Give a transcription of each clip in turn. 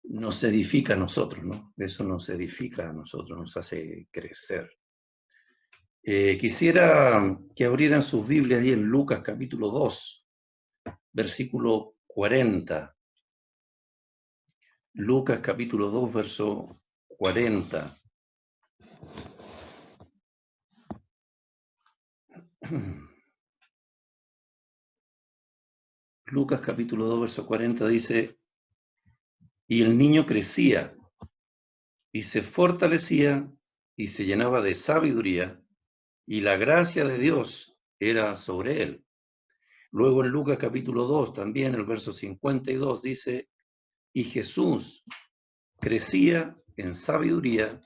nos edifica a nosotros, ¿no? Eso nos edifica a nosotros, nos hace crecer. Quisiera que abrieran sus Biblias ahí en Lucas capítulo 2, versículo 40. Lucas capítulo 2, verso 40. Lucas capítulo 2, verso 40 dice, y el niño crecía y se fortalecía y se llenaba de sabiduría y la gracia de Dios era sobre él. Luego en Lucas capítulo 2, también el verso 52 dice, y Jesús crecía en sabiduría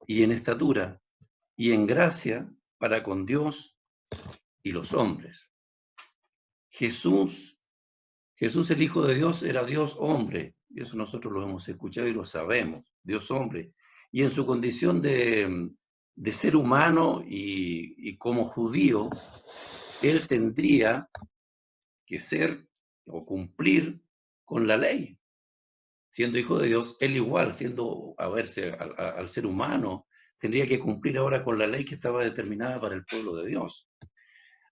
y en estatura y en gracia para con Dios y los hombres. Jesús el Hijo de Dios era Dios hombre, y eso nosotros lo hemos escuchado y lo sabemos, Dios hombre, y en su condición de ser humano y como judío, él tendría que ser o cumplir con la ley. Siendo hijo de Dios, él igual, siendo, a verse, al ser humano, tendría que cumplir ahora con la ley que estaba determinada para el pueblo de Dios.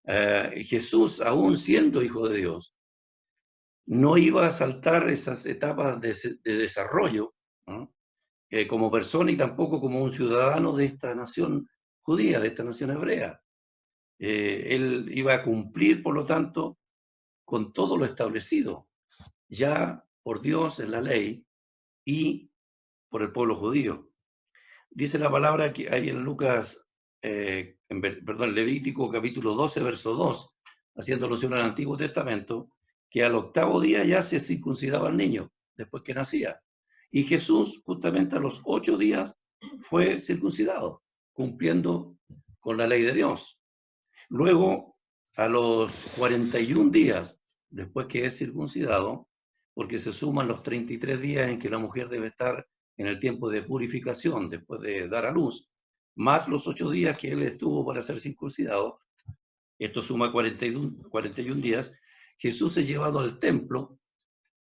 Jesús, aún siendo hijo de Dios, no iba a saltar esas etapas de desarrollo, ¿no? Como persona y tampoco como un ciudadano de esta nación judía, de esta nación hebrea. Él iba a cumplir, por lo tanto, con todo lo establecido, ya por Dios en la ley y por el pueblo judío. Dice la palabra que hay en Lucas, Levítico capítulo 12, verso 2, haciendo alusión al Antiguo Testamento, que al octavo día ya se circuncidaba el niño, después que nacía. Y Jesús, justamente a los 8 días, fue circuncidado, cumpliendo con la ley de Dios. Luego, a los 41 días, después que es circuncidado, porque se suman los 33 días en que la mujer debe estar en el tiempo de purificación, después de dar a luz, más los 8 días que él estuvo para ser circuncidado, esto suma 41 días, Jesús es llevado al templo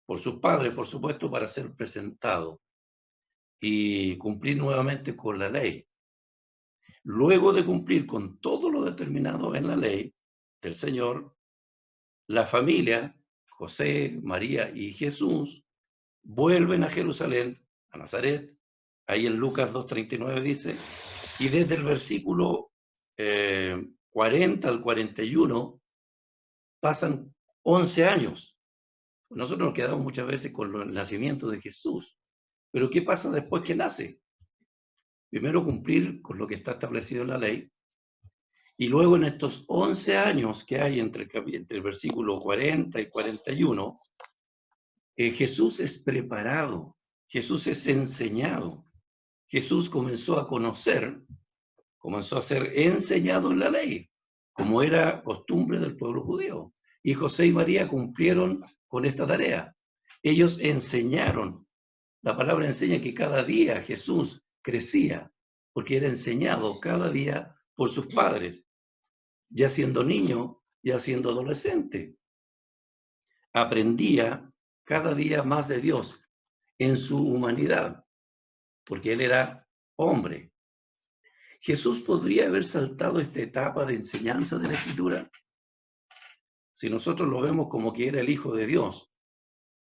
por sus padres, por supuesto, para ser presentado y cumplir nuevamente con la ley. Luego de cumplir con todo lo determinado en la ley del Señor, la familia, José, María y Jesús, vuelven a Jerusalén, a Nazaret. Ahí en Lucas 2:39 dice, y desde el versículo 40 al 41 pasan 11 años. Nosotros nos quedamos muchas veces con el nacimiento de Jesús, pero ¿qué pasa después que nace? Primero cumplir con lo que está establecido en la ley, y luego en estos 11 años que hay entre el versículo 40 y 41, Jesús es preparado, Jesús es enseñado, Jesús comenzó a conocer, comenzó a ser enseñado en la ley, como era costumbre del pueblo judío. Y José y María cumplieron con esta tarea. Ellos enseñaron. La palabra enseña que cada día Jesús crecía, porque era enseñado cada día por sus padres, ya siendo niño, ya siendo adolescente. Aprendía cada día más de Dios en su humanidad, porque él era hombre. Jesús podría haber saltado esta etapa de enseñanza de la Escritura. Si nosotros lo vemos como que era el Hijo de Dios,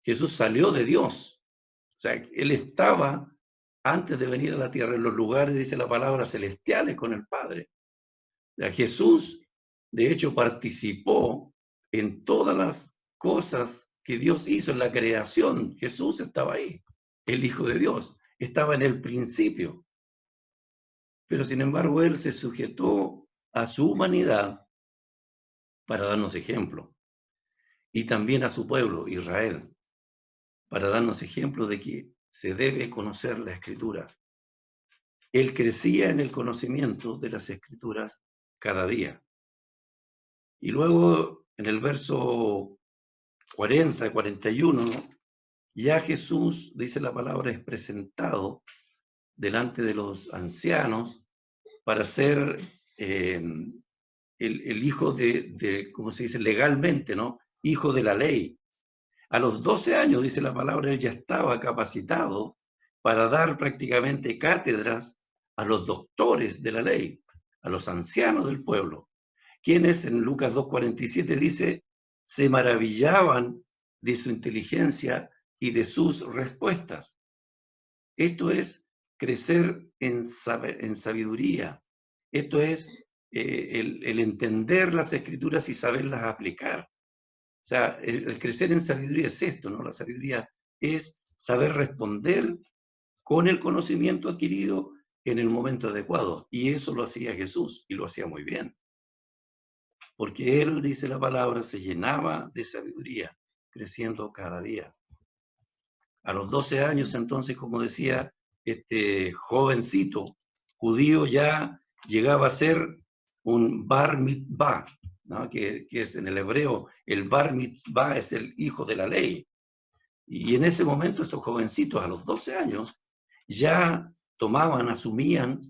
Jesús salió de Dios. O sea, él estaba, antes de venir a la tierra, en los lugares, dice la palabra, celestiales con el Padre. O sea, Jesús, de hecho, participó en todas las cosas que Dios hizo en la creación. Jesús estaba ahí, el Hijo de Dios, estaba en el principio. Pero sin embargo, él se sujetó a su humanidad para darnos ejemplo, y también a su pueblo, Israel, para darnos ejemplo de que se debe conocer la Escritura. Él crecía en el conocimiento de las Escrituras cada día. Y luego, en el verso 40 y 41, ya Jesús, dice la palabra, es presentado delante de los ancianos para ser el hijo ¿cómo se dice? Legalmente, ¿no? Hijo de la ley. A los 12 años, dice la palabra, él ya estaba capacitado para dar prácticamente cátedras a los doctores de la ley, a los ancianos del pueblo, quienes en Lucas 2:47 dice, se maravillaban de su inteligencia y de sus respuestas. Esto es crecer en sabiduría. Esto es el entender las escrituras y saberlas aplicar. O sea, el crecer en sabiduría es esto, ¿no? La sabiduría es saber responder con el conocimiento adquirido en el momento adecuado. Y eso lo hacía Jesús, y lo hacía muy bien. Porque él, dice la palabra, se llenaba de sabiduría, creciendo cada día. A los 12 años, entonces, como decía, este jovencito judío ya llegaba a ser un bar mitzvah, ¿no? que es en el hebreo, el bar mitzvah es el hijo de la ley. Y en ese momento estos jovencitos a los 12 años ya tomaban, asumían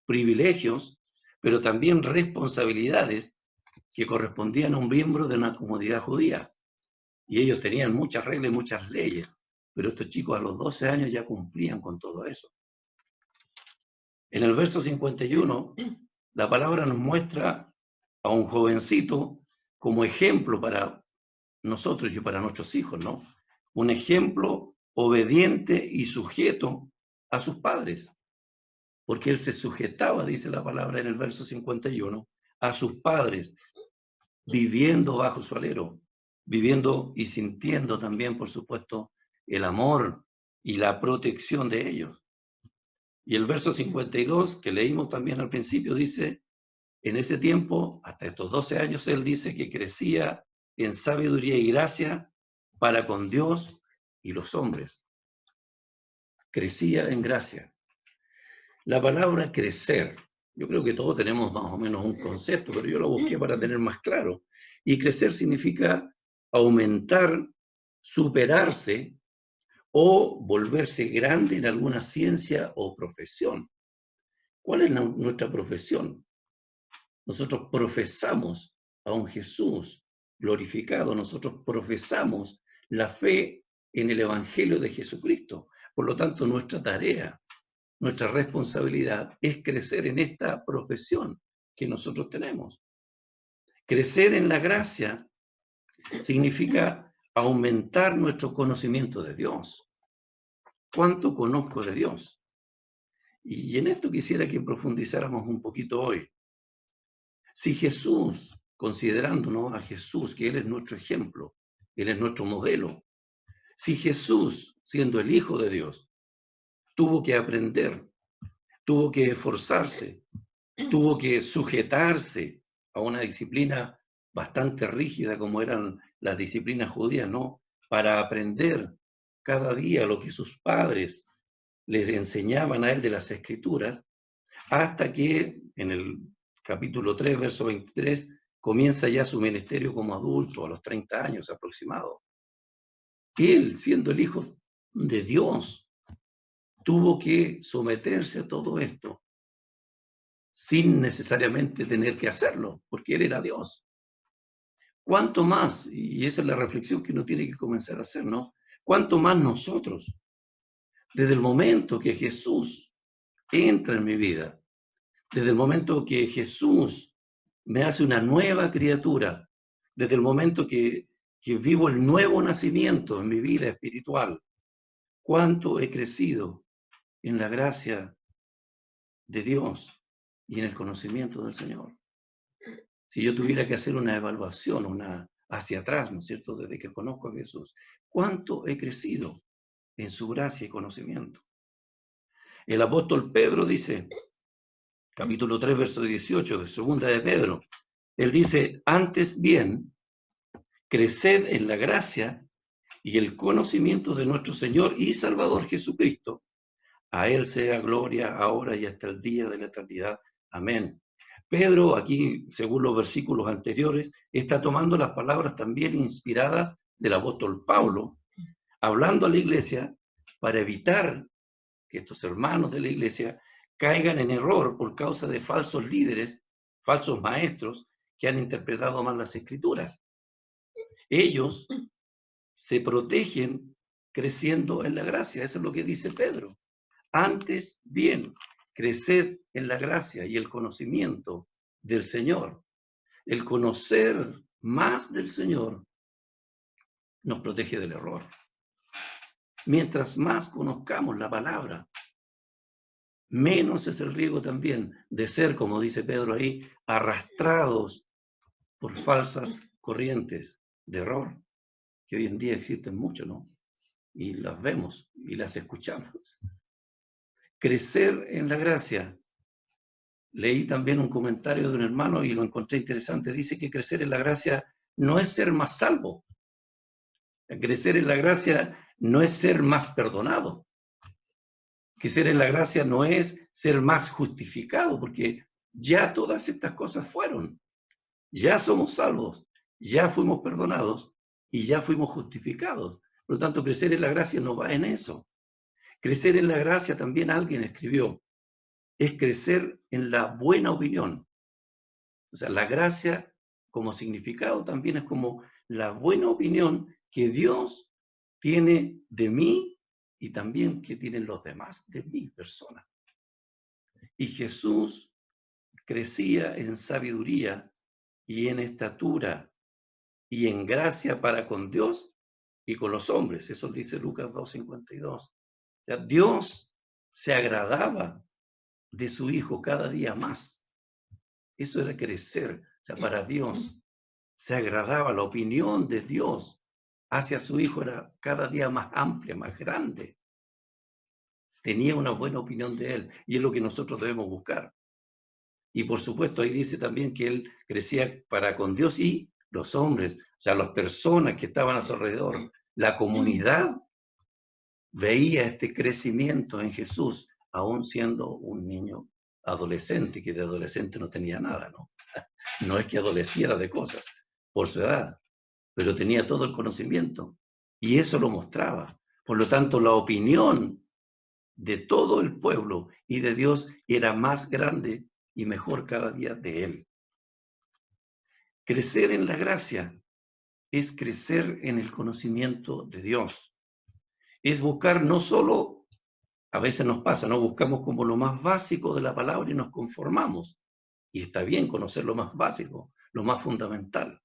privilegios, pero también responsabilidades que correspondían a un miembro de una comunidad judía. Y ellos tenían muchas reglas y muchas leyes, pero estos chicos a los 12 años ya cumplían con todo eso. En el verso 51, la palabra nos muestra a un jovencito como ejemplo para nosotros y para nuestros hijos, ¿no? Un ejemplo obediente y sujeto a sus padres, porque él se sujetaba, dice la palabra en el verso 51, a sus padres, viviendo bajo su alero, viviendo y sintiendo también, por supuesto, el amor y la protección de ellos. Y el verso 52, que leímos también al principio, dice, en ese tiempo, hasta estos 12 años, él dice que crecía en sabiduría y gracia para con Dios y los hombres. Crecía en gracia. La palabra crecer, yo creo que todos tenemos más o menos un concepto, pero yo lo busqué para tener más claro. Y crecer significa aumentar, superarse o volverse grande en alguna ciencia o profesión. ¿Cuál es nuestra profesión? Nosotros profesamos a un Jesús glorificado, nosotros profesamos la fe en el Evangelio de Jesucristo. Por lo tanto, nuestra tarea, nuestra responsabilidad es crecer en esta profesión que nosotros tenemos. Crecer en la gracia significa aumentar nuestro conocimiento de Dios. ¿Cuánto conozco de Dios? Y en esto quisiera que profundizáramos un poquito hoy. Si Jesús, considerándonos a Jesús, que Él es nuestro ejemplo, Él es nuestro modelo, si Jesús, siendo el Hijo de Dios, tuvo que aprender, tuvo que esforzarse, tuvo que sujetarse a una disciplina bastante rígida como eran las disciplinas judías, ¿no? Para aprender cada día lo que sus padres les enseñaban a él de las Escrituras, hasta que en el capítulo 3, verso 23, comienza ya su ministerio como adulto, a los 30 años aproximado. Él, siendo el Hijo de Dios, tuvo que someterse a todo esto, sin necesariamente tener que hacerlo, porque Él era Dios. ¿Cuánto más? Y esa es la reflexión que uno tiene que comenzar a hacer, ¿no? ¿Cuánto más nosotros, desde el momento que Jesús entra en mi vida, desde el momento que Jesús me hace una nueva criatura, desde el momento que vivo el nuevo nacimiento en mi vida espiritual, cuánto he crecido en la gracia de Dios y en el conocimiento del Señor? Si yo tuviera que hacer una evaluación, hacia atrás, ¿no es cierto?, desde que conozco a Jesús, ¿cuánto he crecido en su gracia y conocimiento? El apóstol Pedro dice, capítulo 3, verso 18, de segunda de Pedro, él dice, antes bien, creced en la gracia y el conocimiento de nuestro Señor y Salvador Jesucristo. A Él sea gloria ahora y hasta el día de la eternidad. Amén. Pedro, aquí, según los versículos anteriores, está tomando las palabras también inspiradas del apóstol Pablo, hablando a la iglesia para evitar que estos hermanos de la iglesia caigan en error por causa de falsos líderes, falsos maestros que han interpretado mal las escrituras. Ellos se protegen creciendo en la gracia. Eso es lo que dice Pedro. Antes bien, creced en la gracia y el conocimiento del Señor. El conocer más del Señor nos protege del error. Mientras más conozcamos la palabra, menos es el riesgo también de ser, como dice Pedro ahí, arrastrados por falsas corrientes de error, que hoy en día existen mucho, ¿no? Y las vemos y las escuchamos. Crecer en la gracia. Leí también un comentario de un hermano y lo encontré interesante. Dice que crecer en la gracia no es ser más salvo. Crecer en la gracia no es ser más perdonado. Crecer en la gracia no es ser más justificado, porque ya todas estas cosas fueron. Ya somos salvos, ya fuimos perdonados y ya fuimos justificados. Por lo tanto, crecer en la gracia no va en eso. Crecer en la gracia, también alguien escribió, es crecer en la buena opinión. O sea, la gracia como significado también es como la buena opinión que Dios tiene de mí y también que tienen los demás de mi persona. Y Jesús crecía en sabiduría y en estatura y en gracia para con Dios y con los hombres. Eso dice Lucas 2:52. O sea, Dios se agradaba de su Hijo cada día más. Eso era crecer. O sea, para Dios se agradaba, la opinión de Dios hacia su Hijo era cada día más amplia, más grande. Tenía una buena opinión de Él y es lo que nosotros debemos buscar. Y por supuesto, ahí dice también que Él crecía para con Dios y los hombres, o sea, las personas que estaban a su alrededor, la comunidad veía este crecimiento en Jesús, aún siendo un niño adolescente, que de adolescente no tenía nada, ¿no? No es que adoleciera de cosas por su edad, pero tenía todo el conocimiento y eso lo mostraba. Por lo tanto, la opinión de todo el pueblo y de Dios era más grande y mejor cada día de él. Crecer en la gracia es crecer en el conocimiento de Dios. Es buscar no solo, a veces nos pasa, no buscamos como lo más básico de la palabra y nos conformamos. Y está bien conocer lo más básico, lo más fundamental.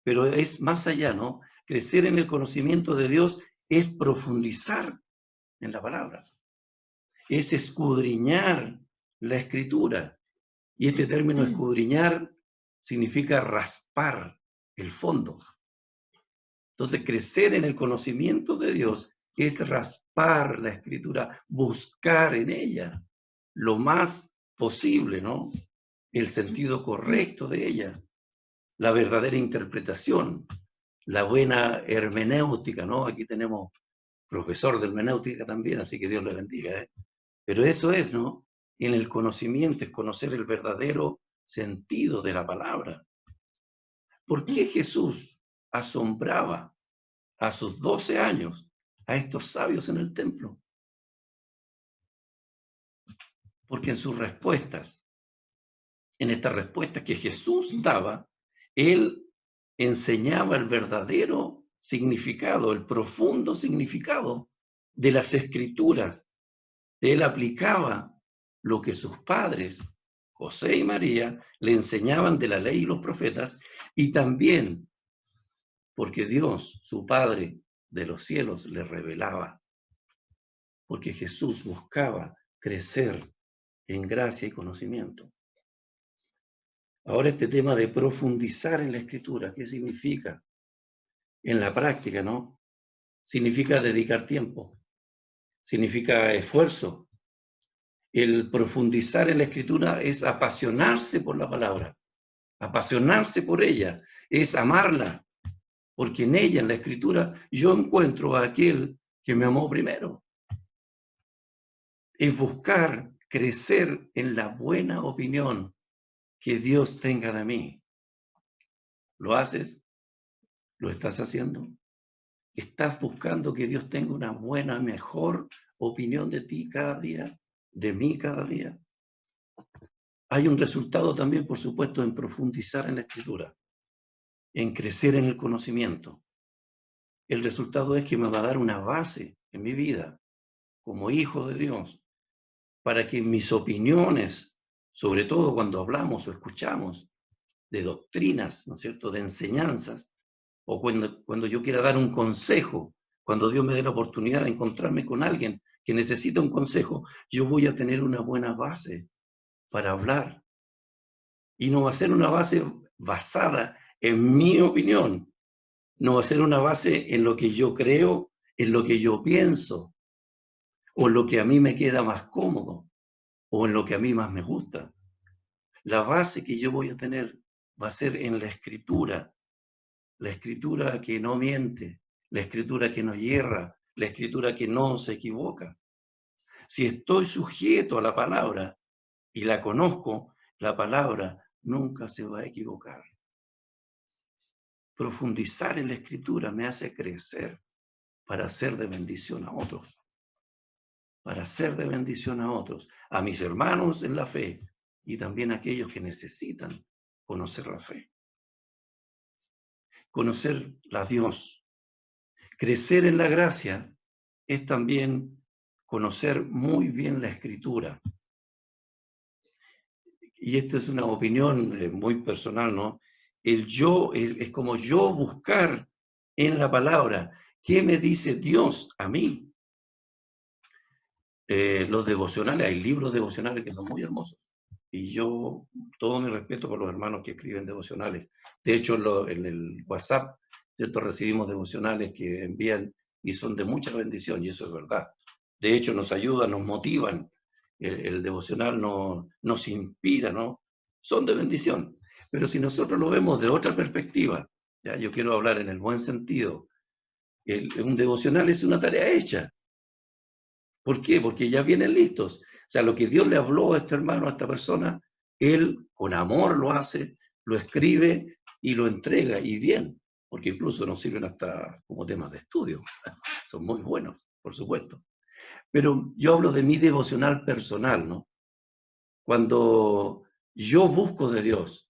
Pero es más allá, ¿no? Crecer en el conocimiento de Dios es profundizar en la palabra. Es escudriñar la escritura. Y este término escudriñar significa raspar el fondo. Entonces, crecer en el conocimiento de Dios es raspar la escritura, buscar en ella lo más posible, ¿no? El sentido correcto de ella, la verdadera interpretación, la buena hermenéutica, ¿no? Aquí tenemos profesor de hermenéutica también, así que Dios le bendiga, ¿eh? Pero eso es, ¿no? En el conocimiento, es conocer el verdadero sentido de la palabra. ¿Por qué Jesús asombraba a sus 12 años a estos sabios en el templo? Porque en sus respuestas, en estas respuestas que Jesús daba, él enseñaba el verdadero significado, el profundo significado de las escrituras. Él aplicaba lo que sus padres, José y María, le enseñaban de la ley y los profetas, y también porque Dios, su Padre de los cielos, le revelaba. Porque Jesús buscaba crecer en gracia y conocimiento. Ahora este tema de profundizar en la escritura, ¿qué significa? En la práctica, ¿no? Significa dedicar tiempo, significa esfuerzo. El profundizar en la escritura es apasionarse por la palabra, apasionarse por ella, es amarla, porque en ella, en la escritura, yo encuentro a aquel que me amó primero. Es buscar crecer en la buena opinión que Dios tenga de mí. ¿Lo haces? ¿Lo estás haciendo? ¿Estás buscando que Dios tenga una buena, mejor opinión de ti cada día, de mí cada día? Hay un resultado también, por supuesto, en profundizar en la escritura, en crecer en el conocimiento. el resultado es que me va a dar una base en mi vida como hijo de Dios para que mis opiniones, sobre todo cuando hablamos o escuchamos de doctrinas, ¿no es cierto?, de enseñanzas, o cuando yo quiera dar un consejo, cuando Dios me dé la oportunidad de encontrarme con alguien que necesita un consejo, yo voy a tener una buena base para hablar. Y no va a ser una base basada en mi opinión, no va a ser una base en lo que yo creo, en lo que yo pienso, o en lo que a mí me queda más cómodo, o en lo que a mí más me gusta. La base que yo voy a tener va a ser en la escritura que no miente, la escritura que no hierra, la escritura que no se equivoca. Si estoy sujeto a la palabra y la conozco, la palabra nunca se va a equivocar. Profundizar en la escritura me hace crecer para ser de bendición a otros, para ser de bendición a otros, a mis hermanos en la fe y también a aquellos que necesitan conocer la fe. Conocer a Dios, crecer en la gracia es también conocer muy bien la escritura. Y esta es una opinión muy personal, ¿no? El yo es como yo buscar en la palabra qué me dice Dios a mí. Los devocionales, hay libros devocionales que son muy hermosos. Y yo, todo mi respeto por los hermanos que escriben devocionales. De hecho, en el WhatsApp, ¿cierto? Recibimos devocionales que envían y son de mucha bendición, y eso es verdad. De hecho, nos ayudan, nos motivan. El devocional nos inspira, ¿no? Son de bendición. Pero si nosotros lo vemos de otra perspectiva, ya yo quiero hablar en el buen sentido, un devocional es una tarea hecha. ¿Por qué? Porque ya vienen listos. O sea, lo que Dios le habló a este hermano, a esta persona, él con amor lo hace, lo escribe y lo entrega. Y bien, porque incluso nos sirven hasta como temas de estudio. Son muy buenos, por supuesto. Pero yo hablo de mi devocional personal, ¿no? Cuando yo busco de Dios,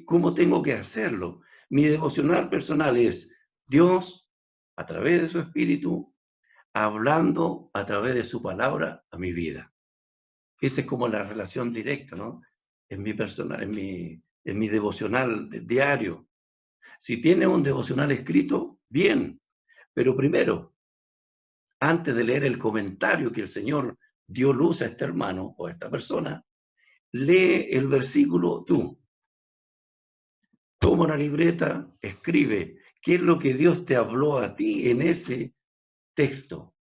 ¿cómo tengo que hacerlo? Mi devocional personal es Dios, a través de su Espíritu, hablando a través de su palabra a mi vida. Esa es como la relación directa, ¿no? En mi personal, en mi devocional diario. Si tiene un devocional escrito, bien, pero primero, antes de leer el comentario que el Señor dio luz a este hermano o a esta persona, lee el versículo tú. Toma una libreta, escribe qué es lo que Dios te habló a ti en ese texto.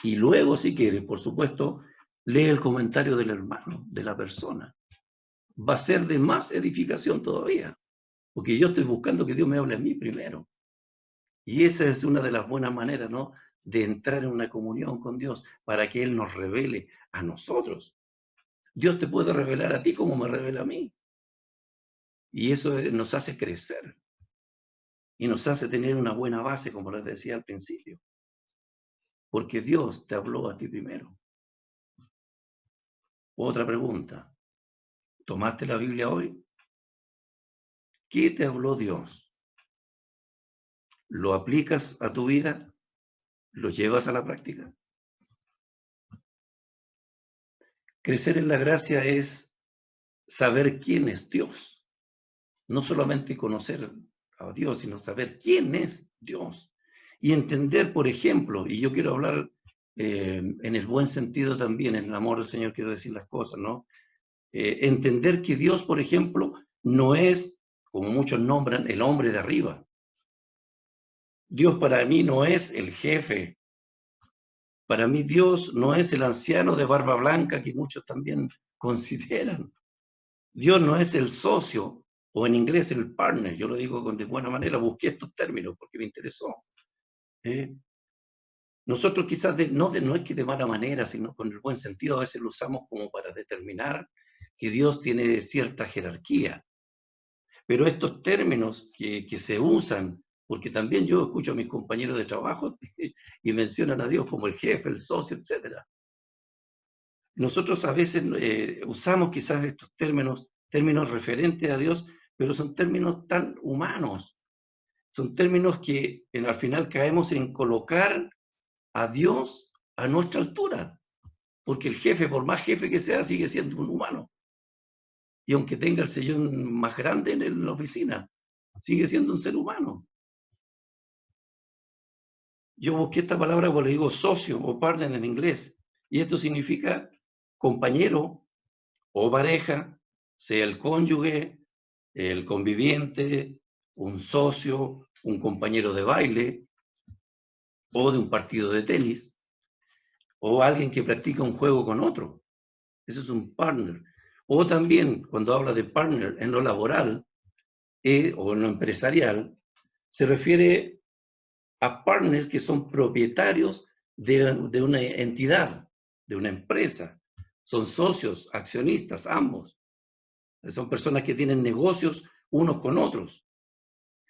Y luego, si quieres, por supuesto, lee el comentario del hermano, de la persona. Va a ser de más edificación todavía, porque yo estoy buscando que Dios me hable a mí primero. Y esa es una de las buenas maneras, ¿no?, de entrar en una comunión con Dios, para que Él nos revele a nosotros. Dios te puede revelar a ti como me revela a mí. Y eso nos hace crecer. Y nos hace tener una buena base, como les decía al principio. Porque Dios te habló a ti primero. Otra pregunta. ¿Tomaste la Biblia hoy? ¿Qué te habló Dios? ¿Lo aplicas a tu vida? ¿Lo llevas a la práctica? Crecer en la gracia es saber quién es Dios. No solamente conocer a Dios, sino saber quién es Dios. Y entender, por ejemplo, y yo quiero hablar en el buen sentido también, en el amor del Señor quiero decir las cosas, ¿no? Entender que Dios, por ejemplo, no es, como muchos nombran, el hombre de arriba. Dios para mí no es el jefe. Para mí Dios no es el anciano de barba blanca que muchos también consideran. Dios no es el socio, o en inglés el partner. Yo lo digo de buena manera, busqué estos términos porque me interesó. Nosotros quizás no es que de mala manera, sino con el buen sentido, a veces lo usamos como para determinar que Dios tiene cierta jerarquía. Pero estos términos que se usan, porque también yo escucho a mis compañeros de trabajo y mencionan a Dios como el jefe, el socio, etc. Nosotros a veces usamos quizás estos términos referentes a Dios, pero son términos tan humanos. Son términos que al final caemos en colocar a Dios a nuestra altura. Porque el jefe, por más jefe que sea, sigue siendo un humano. Y aunque tenga el sillón más grande en la oficina, sigue siendo un ser humano. Yo busqué esta palabra, como le digo, socio o partner en inglés. Y esto significa compañero o pareja, sea el cónyuge, el conviviente, un socio, un compañero de baile o de un partido de tenis, o alguien que practica un juego con otro. Eso es un partner. O también, cuando habla de partner en lo laboral o en lo empresarial, se refiere a partners que son propietarios de una entidad, de una empresa. Son socios, accionistas, ambos. Son personas que tienen negocios unos con otros.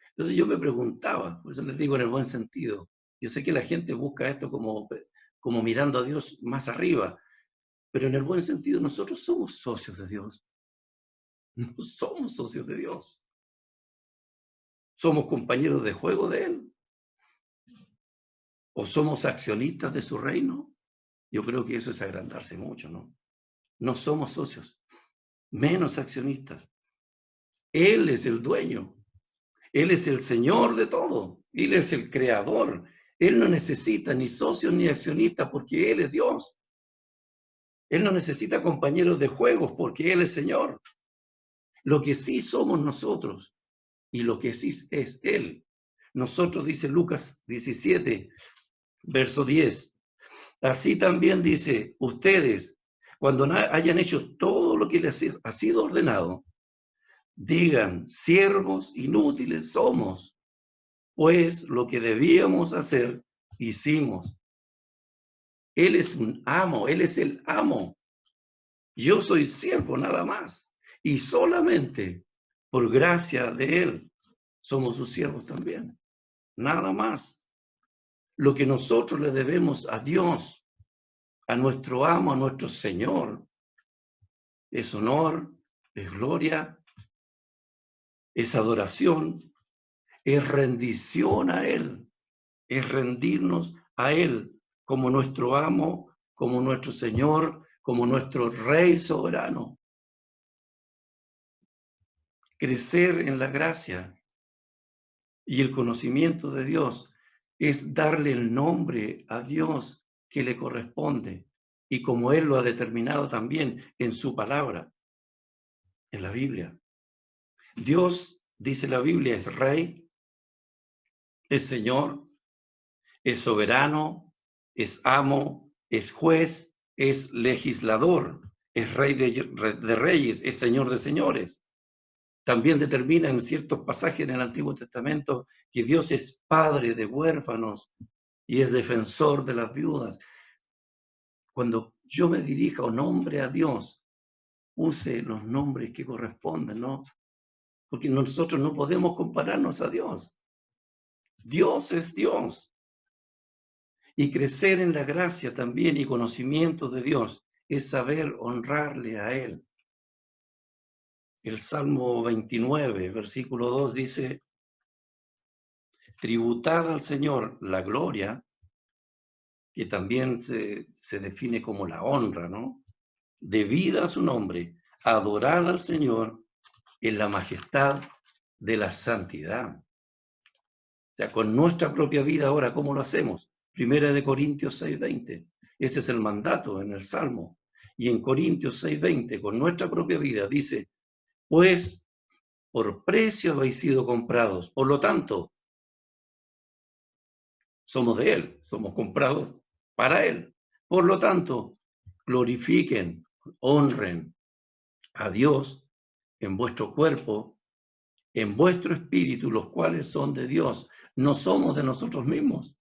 Entonces yo me preguntaba, por eso les digo en el buen sentido, yo sé que la gente busca esto como mirando a Dios más arriba, pero en el buen sentido nosotros somos socios de Dios. No somos socios de Dios. Somos compañeros de juego de Él. ¿O somos accionistas de su reino? Yo creo que eso es agrandarse mucho, ¿no? No somos socios, menos accionistas. Él es el dueño. Él es el Señor de todo. Él es el creador. Él no necesita ni socios ni accionistas porque Él es Dios. Él no necesita compañeros de juegos porque Él es Señor. Lo que sí somos nosotros y lo que sí es Él. Nosotros, dice Lucas 17, verso 10. Así también dice, ustedes, cuando hayan hecho todo lo que les ha sido ordenado, digan, siervos inútiles somos, pues lo que debíamos hacer, hicimos. Él es un amo, Él es el amo. Yo soy siervo nada más. Y solamente por gracia de Él somos sus siervos también. Nada más. Lo que nosotros le debemos a Dios, a nuestro amo, a nuestro Señor, es honor, es gloria, es adoración, es rendición a Él, es rendirnos a Él como nuestro amo, como nuestro Señor, como nuestro Rey soberano. Crecer en la gracia y el conocimiento de Dios es darle el nombre a Dios que le corresponde y como Él lo ha determinado también en su palabra, en la Biblia. Dios, dice la Biblia, es Rey, es Señor, es soberano, es amo, es juez, es legislador, es Rey de reyes, es Señor de señores. También determina en ciertos pasajes en el Antiguo Testamento que Dios es padre de huérfanos y es defensor de las viudas. Cuando yo me dirija o nombre a Dios, use los nombres que corresponden, ¿no? Porque nosotros no podemos compararnos a Dios. Dios es Dios. Y crecer en la gracia también y conocimiento de Dios es saber honrarle a Él. El Salmo 29, versículo 2 dice, tributad al Señor la gloria, que también se define como la honra, ¿no? Debida a su nombre, adorad al Señor en la majestad de la santidad. O sea, con nuestra propia vida ahora, ¿cómo lo hacemos? Primera de Corintios 6:20. Ese es el mandato en el Salmo. Y en Corintios 6:20, con nuestra propia vida, dice, pues por precio habéis sido comprados. Por lo tanto, somos de Él, somos comprados para Él. Por lo tanto, glorifiquen, honren a Dios en vuestro cuerpo, en vuestro espíritu, los cuales son de Dios. No somos de nosotros mismos.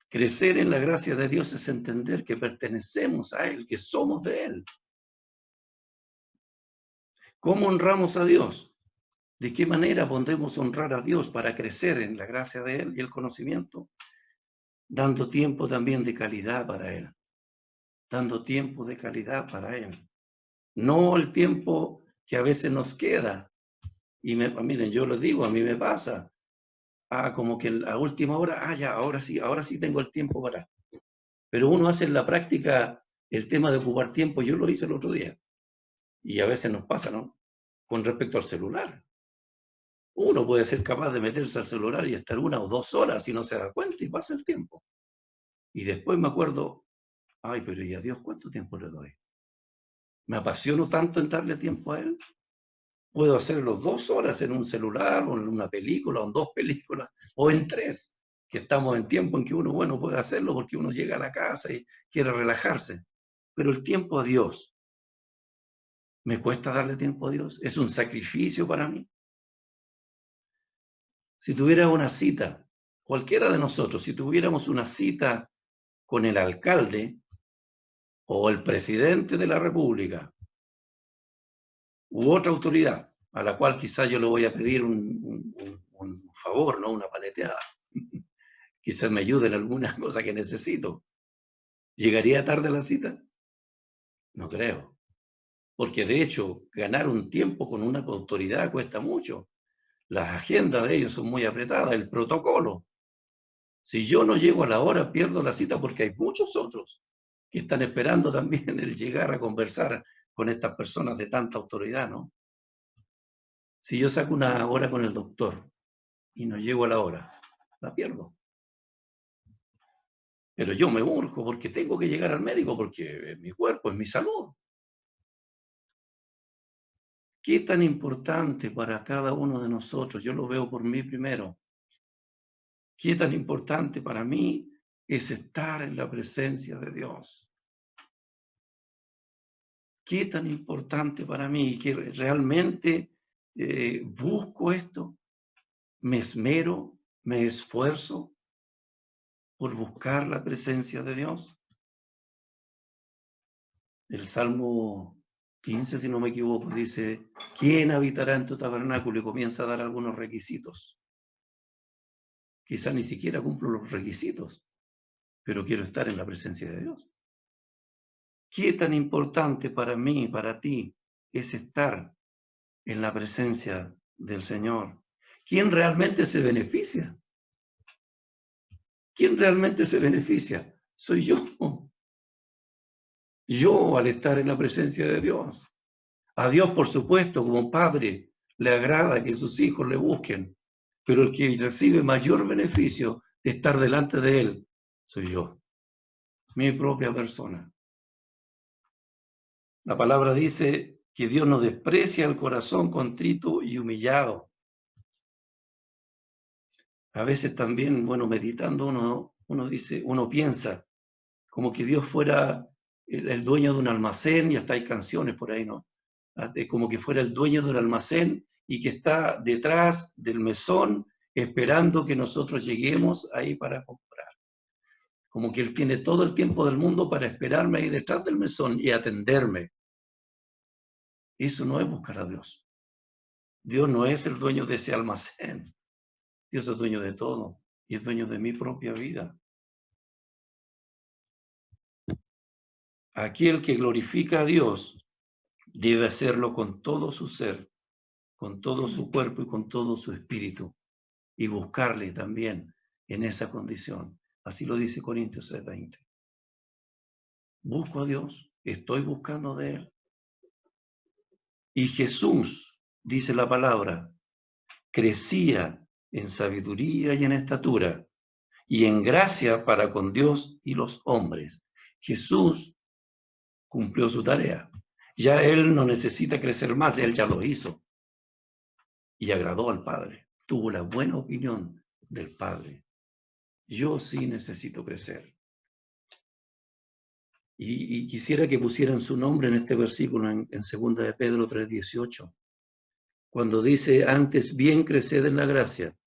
Crecer en la gracia de Dios es entender que pertenecemos a Él, que somos de Él. ¿Cómo honramos a Dios? ¿De qué manera podemos honrar a Dios para crecer en la gracia de Él y el conocimiento? Dando tiempo también de calidad para Él. Dando tiempo de calidad para Él. No el tiempo que a veces nos queda, Y miren, yo les digo, a mí me pasa. Como que a última hora, ya, ahora sí tengo el tiempo para. Pero uno hace en la práctica el tema de ocupar tiempo, yo lo hice el otro día. Y a veces nos pasa, ¿no? Con respecto al celular. Uno puede ser capaz de meterse al celular y estar 1 o 2 horas y no se da cuenta y pasa el tiempo. Y después me acuerdo, ay, pero ¿y a Dios cuánto tiempo le doy? Me apasiono tanto en darle tiempo a Él. Puedo hacerlo 2 horas en un celular o en una película o en 2 películas o en 3, que estamos en tiempo en que uno, bueno, puede hacerlo porque uno llega a la casa y quiere relajarse. Pero el tiempo a Dios, ¿me cuesta darle tiempo a Dios? ¿Es un sacrificio para mí? Si tuviera una cita, cualquiera de nosotros, si tuviéramos una cita con el alcalde o el presidente de la República u otra autoridad, a la cual quizás yo le voy a pedir un favor, ¿no? Una paleteada. Quizás me ayude en alguna cosa que necesito. ¿Llegaría tarde a la cita? No creo. Porque de hecho, ganar un tiempo con una autoridad cuesta mucho. Las agendas de ellos son muy apretadas, el protocolo. Si yo no llego a la hora, pierdo la cita porque hay muchos otros que están esperando también el llegar a conversar con estas personas de tanta autoridad, ¿no? Si yo saco una hora con el doctor y no llego a la hora, la pierdo. Pero yo me urjo porque tengo que llegar al médico, porque es mi cuerpo, es mi salud. ¿Qué tan importante para cada uno de nosotros? Yo lo veo por mí primero. ¿Qué tan importante para mí es estar en la presencia de Dios? ¿Qué tan importante para mí que realmente busco esto? ¿Me esmero? ¿Me esfuerzo por buscar la presencia de Dios? El Salmo 15, si no me equivoco, dice, ¿quién habitará en tu tabernáculo? Y comienza a dar algunos requisitos. Quizá ni siquiera cumplo los requisitos, pero quiero estar en la presencia de Dios. ¿Qué tan importante para mí, para ti, es estar en la presencia del Señor? ¿Quién realmente se beneficia? ¿Quién realmente se beneficia? Soy yo. Yo al estar en la presencia de Dios. A Dios, por supuesto, como Padre, le agrada que sus hijos le busquen, pero el que recibe mayor beneficio de estar delante de Él, soy yo, mi propia persona. La palabra dice que Dios no desprecia el corazón contrito y humillado. A veces también, bueno, meditando uno dice, uno piensa como que Dios fuera el dueño de un almacén, y hasta hay canciones por ahí, ¿no? Como que fuera el dueño de un almacén y que está detrás del mesón esperando que nosotros lleguemos ahí para comprar. Como que Él tiene todo el tiempo del mundo para esperarme ahí detrás del mesón y atenderme. Eso no es buscar a Dios. Dios no es el dueño de ese almacén. Dios es dueño de todo y es dueño de mi propia vida. Aquel que glorifica a Dios debe hacerlo con todo su ser, con todo su cuerpo y con todo su espíritu, y buscarle también en esa condición. Así lo dice Corintios 6:20. Busco a Dios, estoy buscando de Él. Y Jesús, dice la palabra, crecía en sabiduría y en estatura y en gracia para con Dios y los hombres. Jesús cumplió su tarea. Ya Él no necesita crecer más, Él ya lo hizo. Y agradó al Padre. Tuvo la buena opinión del Padre. Yo sí necesito crecer. Y quisiera que pusieran su nombre en este versículo en 2 de Pedro 3:18, cuando dice, antes bien creced en la gracia.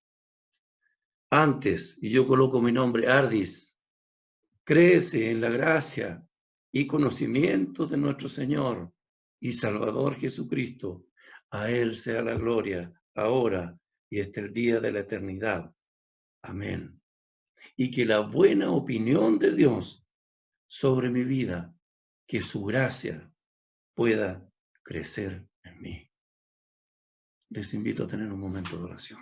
Antes, y yo coloco mi nombre, Ardis, crece en la gracia y conocimiento de nuestro Señor y Salvador Jesucristo. A Él sea la gloria, ahora y hasta el día de la eternidad. Amén. Y que la buena opinión de Dios sobre mi vida, que su gracia pueda crecer en mí. les invito a tener un momento de oración.